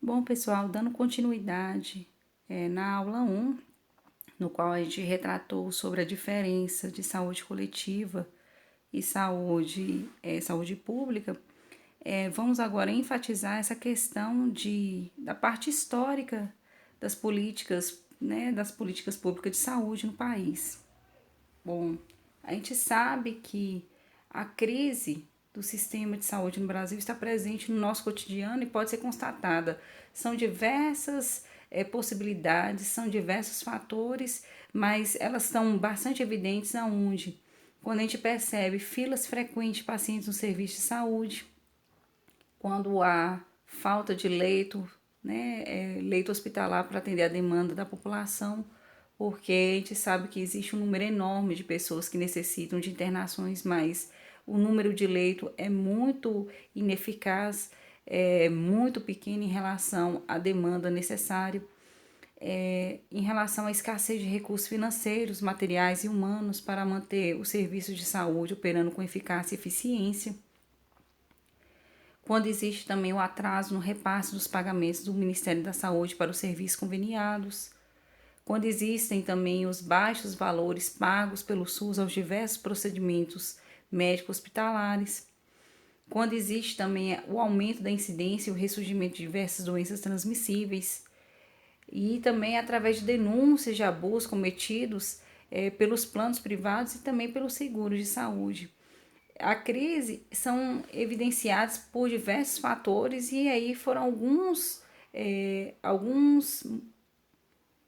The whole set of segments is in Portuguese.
Bom, pessoal, dando continuidade na aula 1, no qual a gente retratou sobre a diferença de saúde coletiva e saúde pública, vamos agora enfatizar essa questão da parte histórica das políticas, né, das políticas públicas de saúde no país. Bom, a gente sabe que a crise do sistema de saúde no Brasil está presente no nosso cotidiano e pode ser constatada. São diversas possibilidades, são diversos fatores, mas elas estão bastante evidentes aonde? Quando a gente percebe filas frequentes de pacientes no serviço de saúde, quando há falta de leito, né, leito hospitalar para atender a demanda da população, porque a gente sabe que existe um número enorme de pessoas que necessitam de internações, mas o número de leito é muito ineficaz, é muito pequeno em relação à demanda necessária, em relação à escassez de recursos financeiros, materiais e humanos para manter o serviço de saúde operando com eficácia e eficiência. Quando existe também o atraso no repasse dos pagamentos do Ministério da Saúde para os serviços conveniados, quando existem também os baixos valores pagos pelo SUS aos diversos procedimentos médicos hospitalares, quando existe também o aumento da incidência e o ressurgimento de diversas doenças transmissíveis, e também através de denúncias de abusos cometidos pelos planos privados e também pelos seguros de saúde. A crise são evidenciadas por diversos fatores e aí foram alguns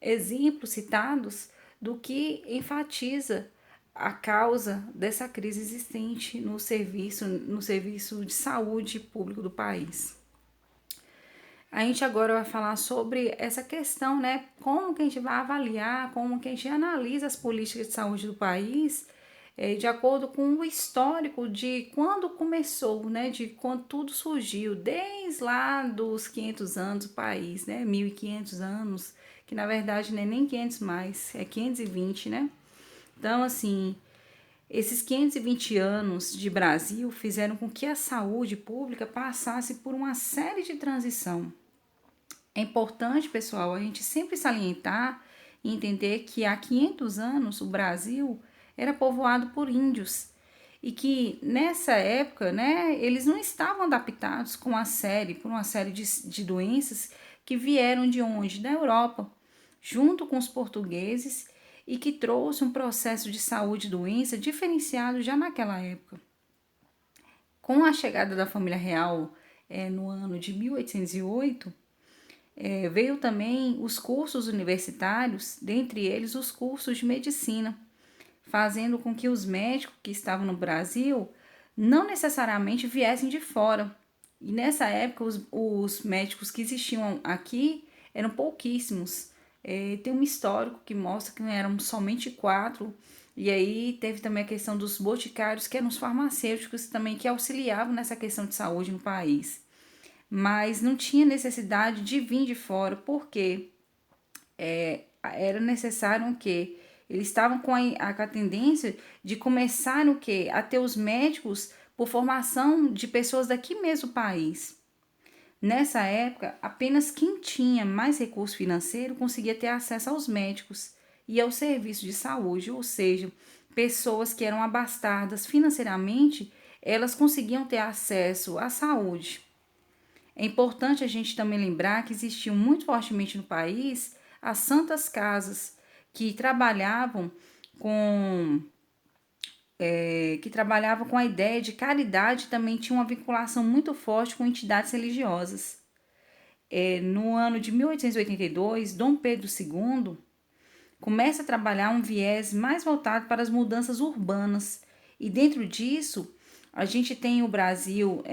exemplos citados do que enfatiza a causa dessa crise existente no serviço de saúde público do país. A gente agora vai falar sobre essa questão, né? Como que a gente vai avaliar, como que a gente analisa as políticas de saúde do país de acordo com o histórico de quando começou, né? De quando tudo surgiu, desde lá dos 500 anos do país, né? 1500 anos, que na verdade não é nem 500 mais, é 520, né? Então, assim, esses 520 anos de Brasil fizeram com que a saúde pública passasse por uma série de transição. É importante, pessoal, a gente sempre salientar e entender que há 500 anos o Brasil era povoado por índios e que nessa época, né, eles não estavam adaptados por uma série de doenças que vieram de onde? Da Europa, junto com os portugueses e que trouxe um processo de saúde e doença diferenciado já naquela época. Com a chegada da família real no ano de 1808, veio também os cursos universitários, dentre eles os cursos de medicina, fazendo com que os médicos que estavam no Brasil não necessariamente viessem de fora. E nessa época, os médicos que existiam aqui eram pouquíssimos. Tem um histórico que mostra que eram somente 4. E aí teve também a questão dos boticários, que eram os farmacêuticos também que auxiliavam nessa questão de saúde no país. Mas não tinha necessidade de vir de fora, porque era necessário o quê? Eles estavam com a tendência de começar o quê? A ter os médicos por formação de pessoas daqui mesmo do país. Nessa época, apenas quem tinha mais recurso financeiro conseguia ter acesso aos médicos e ao serviço de saúde, ou seja, pessoas que eram abastadas financeiramente, elas conseguiam ter acesso à saúde. É importante a gente também lembrar que existiam muito fortemente no país as santas casas que trabalhavam com com a ideia de caridade, também tinha uma vinculação muito forte com entidades religiosas. No ano de 1882, Dom Pedro II começa a trabalhar um viés mais voltado para as mudanças urbanas, e dentro disso a gente tem no Brasil,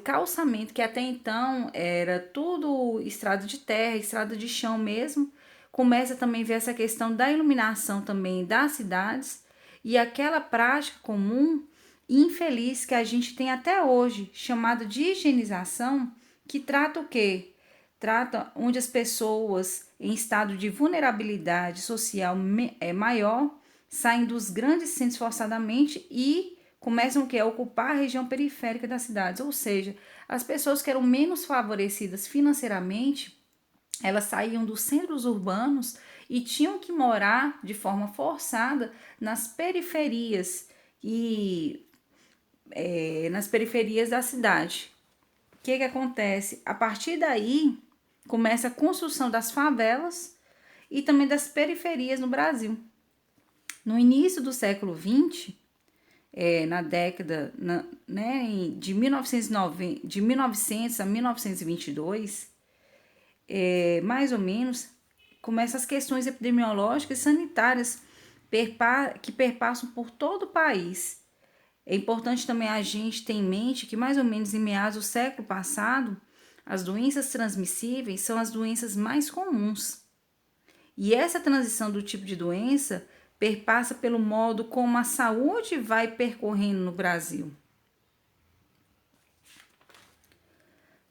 calçamento, que até então era tudo estrada de terra, estrada de chão mesmo. Começa também a ver essa questão da iluminação também das cidades e aquela prática comum e infeliz que a gente tem até hoje, chamada de higienização, que trata o quê? Trata onde as pessoas em estado de vulnerabilidade social maior saem dos grandes centros forçadamente e começam o quê? A ocupar a região periférica das cidades, ou seja, As pessoas que eram menos favorecidas financeiramente, elas saíam dos centros urbanos e tinham que morar de forma forçada nas periferias e nas periferias da cidade. O que acontece? A partir daí começa a construção das favelas e também das periferias no Brasil. No início do século XX, na década né, de 1990, de 1900 a 1922, mais ou menos, começam as questões epidemiológicas e sanitárias que perpassam por todo o país. É importante também a gente ter em mente que mais ou menos em meados do século passado, as doenças transmissíveis são as doenças mais comuns. E essa transição do tipo de doença perpassa pelo modo como a saúde vai percorrendo no Brasil.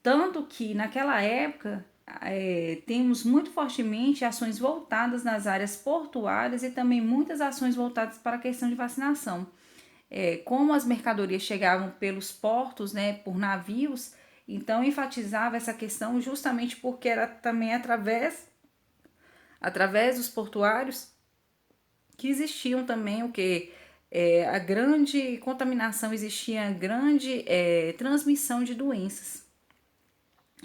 Tanto que naquela época temos muito fortemente ações voltadas nas áreas portuárias e também muitas ações voltadas para a questão de vacinação. Como as mercadorias chegavam pelos portos, né, por navios, então enfatizava essa questão justamente porque era também através dos portuários que existiam também o que a grande contaminação, existia a grande transmissão de doenças.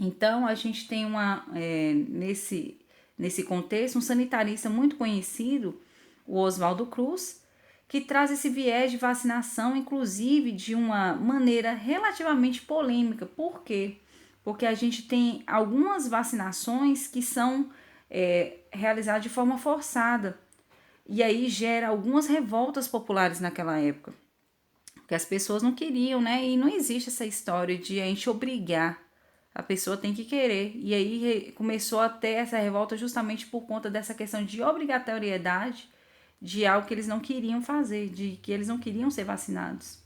Então a gente tem nesse contexto um sanitarista muito conhecido, o Oswaldo Cruz, que traz esse viés de vacinação, inclusive de uma maneira relativamente polêmica. Por quê? Porque a gente tem algumas vacinações que são realizadas de forma forçada. E aí gera algumas revoltas populares naquela época. Porque as pessoas não queriam, né? E não existe essa história de a gente obrigar. A pessoa tem que querer. E aí começou a ter essa revolta justamente por conta dessa questão de obrigatoriedade de algo que eles não queriam fazer, de que eles não queriam ser vacinados.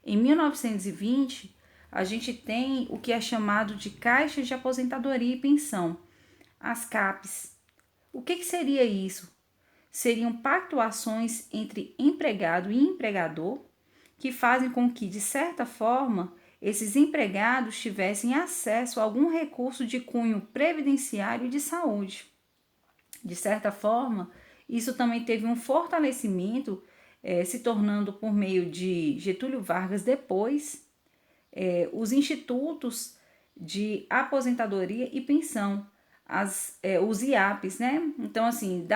Em 1920, a gente tem o que é chamado de Caixa de Aposentadoria e Pensão, as CAPES. O que seria isso? Seriam pactuações entre empregado e empregador que fazem com que, de certa forma, esses empregados tivessem acesso a algum recurso de cunho previdenciário e de saúde. De certa forma, isso também teve um fortalecimento, se tornando por meio de Getúlio Vargas depois, os institutos de aposentadoria e pensão, os IAPs, né? Então, assim,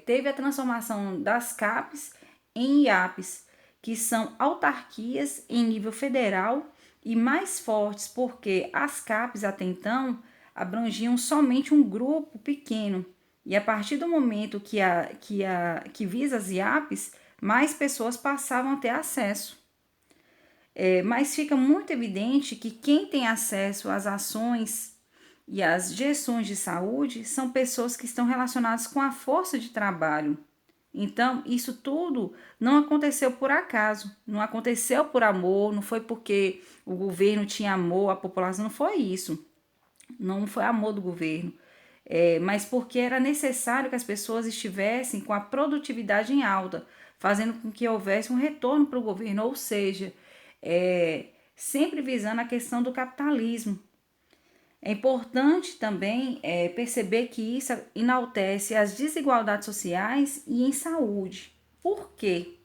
teve a transformação das CAPs em IAPs, que são autarquias em nível federal e mais fortes, porque as CAPs até então abrangiam somente um grupo pequeno. E a partir do momento que visa as IAPs, mais pessoas passavam a ter acesso. Mas fica muito evidente que quem tem acesso às ações e às gestões de saúde são pessoas que estão relacionadas com a força de trabalho. Então, isso tudo não aconteceu por acaso, não aconteceu por amor, não foi porque o governo tinha amor à população, não foi isso. Não foi amor do governo, mas porque era necessário que as pessoas estivessem com a produtividade em alta, fazendo com que houvesse um retorno para o governo, ou seja, sempre visando a questão do capitalismo. É importante também perceber que isso enaltece as desigualdades sociais e em saúde. Por quê?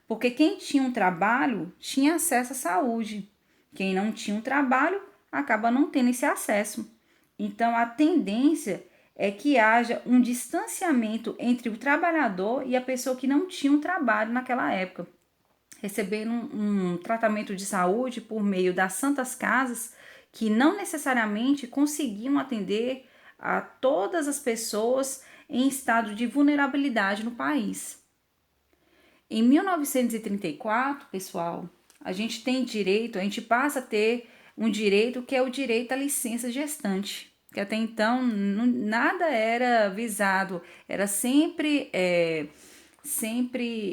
Porque quem tinha um trabalho tinha acesso à saúde. Quem não tinha um trabalho acaba não tendo esse acesso. Então, a tendência é que haja um distanciamento entre o trabalhador e a pessoa que não tinha um trabalho naquela época, recebendo um tratamento de saúde por meio das santas casas, que não necessariamente conseguiam atender a todas as pessoas em estado de vulnerabilidade no país. Em 1934, pessoal, a gente passa a ter um direito que é o direito à licença gestante, que até então nada era visado, era sempre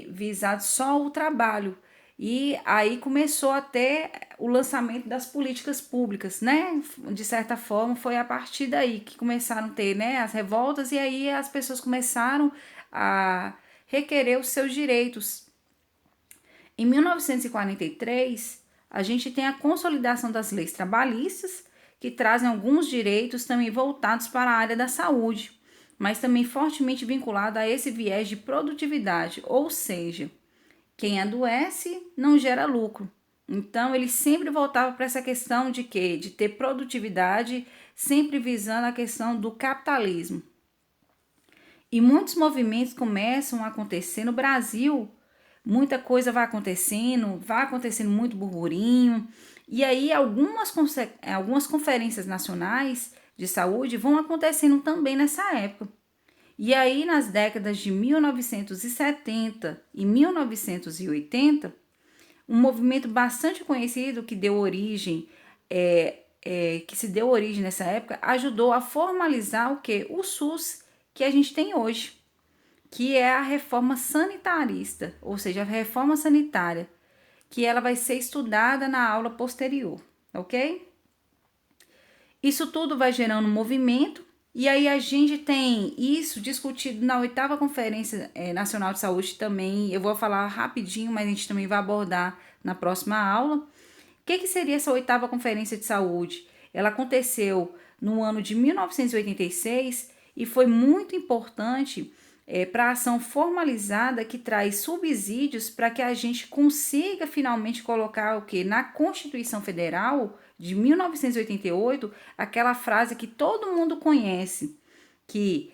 visado só o trabalho. E aí começou a ter o lançamento das políticas públicas, né? De certa forma, foi a partir daí que começaram a ter, né, as revoltas, e aí as pessoas começaram a requerer os seus direitos. Em 1943, a gente tem a consolidação das leis trabalhistas, que trazem alguns direitos também voltados para a área da saúde, mas também fortemente vinculado a esse viés de produtividade, ou seja, quem adoece não gera lucro. Então, ele sempre voltava para essa questão de quê? De ter produtividade, sempre visando a questão do capitalismo. E muitos movimentos começam a acontecer no Brasil. Muita coisa vai acontecendo muito burburinho. E aí, algumas conferências nacionais de saúde vão acontecendo também nessa época. E aí, nas décadas de 1970 e 1980, um movimento bastante conhecido que deu origem, que se deu origem nessa época, ajudou a formalizar o que? O SUS que a gente tem hoje, que é a reforma sanitarista, ou seja, a reforma sanitária, que ela vai ser estudada na aula posterior, ok? Isso tudo vai gerando um movimento, e aí a gente tem isso discutido na 8ª Conferência Nacional de Saúde também. Eu vou falar rapidinho, mas a gente também vai abordar na próxima aula. O que seria essa 8ª Conferência de Saúde? Ela aconteceu no ano de 1986 e foi muito importante para a ação formalizada que traz subsídios para que a gente consiga finalmente colocar o que? Na Constituição Federal de 1988, aquela frase que todo mundo conhece, que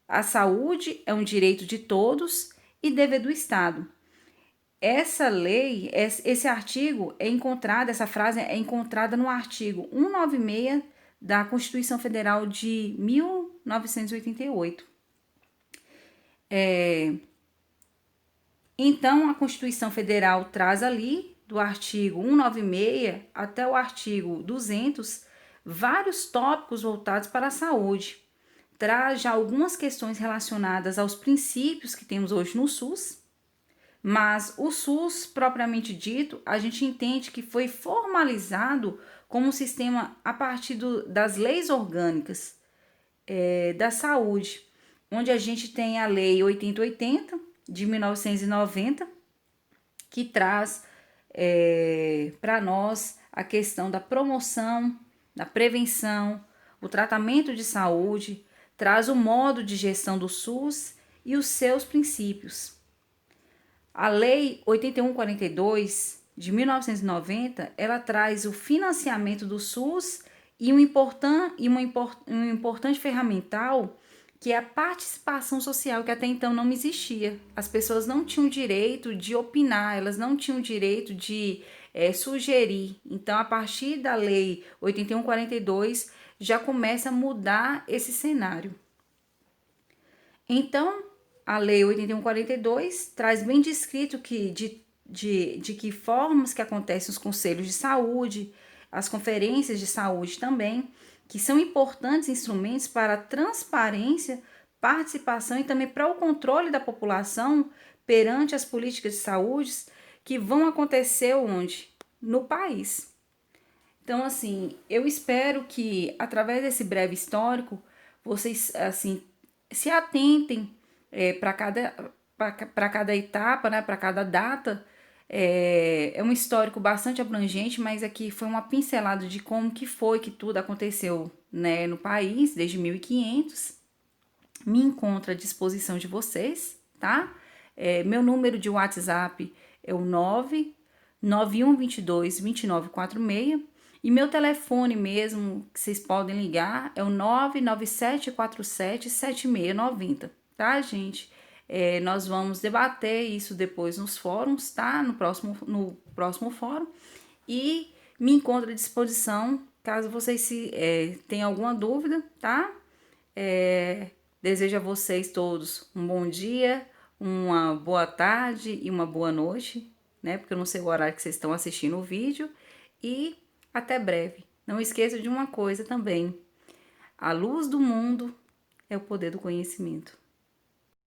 a saúde é um direito de todos e dever do Estado. Essa lei, esse artigo é encontrado, essa frase é encontrada no artigo 196 da Constituição Federal de 1988. Então, a Constituição Federal traz ali, do artigo 196 até o artigo 200, vários tópicos voltados para a saúde. Traz já algumas questões relacionadas aos princípios que temos hoje no SUS, mas o SUS, propriamente dito, a gente entende que foi formalizado como um sistema a partir das leis orgânicas da saúde, onde a gente tem a Lei 8080, de 1990, que traz para nós a questão da promoção, da prevenção, o tratamento de saúde, traz o modo de gestão do SUS e os seus princípios. A Lei 8142, de 1990, ela traz o financiamento do SUS e um importante ferramental que é a participação social, que até então não existia. As pessoas não tinham direito de opinar, elas não tinham direito de sugerir. Então, a partir da Lei 8142, já começa a mudar esse cenário. Então, a Lei 8142 traz bem descrito que de que formas que acontecem os conselhos de saúde, as conferências de saúde também, que são importantes instrumentos para a transparência, participação e também para o controle da população perante as políticas de saúde que vão acontecer onde? No país. Então, assim, eu espero que através desse breve histórico, vocês, assim, se atentem para cada etapa, né, para cada data. É um histórico bastante abrangente, mas aqui foi uma pincelada de como que foi que tudo aconteceu, né, no país desde 1500. Me encontro à disposição de vocês, tá? Meu número de WhatsApp é o 991222946 e meu telefone mesmo que vocês podem ligar é o 997477690, tá, gente? Nós vamos debater isso depois nos fóruns, tá? No próximo fórum. E me encontro à disposição caso vocês tenham alguma dúvida, tá? Desejo a vocês todos um bom dia, uma boa tarde e uma boa noite, né? Porque eu não sei o horário que vocês estão assistindo o vídeo. E até breve. Não esqueça de uma coisa também: a luz do mundo é o poder do conhecimento.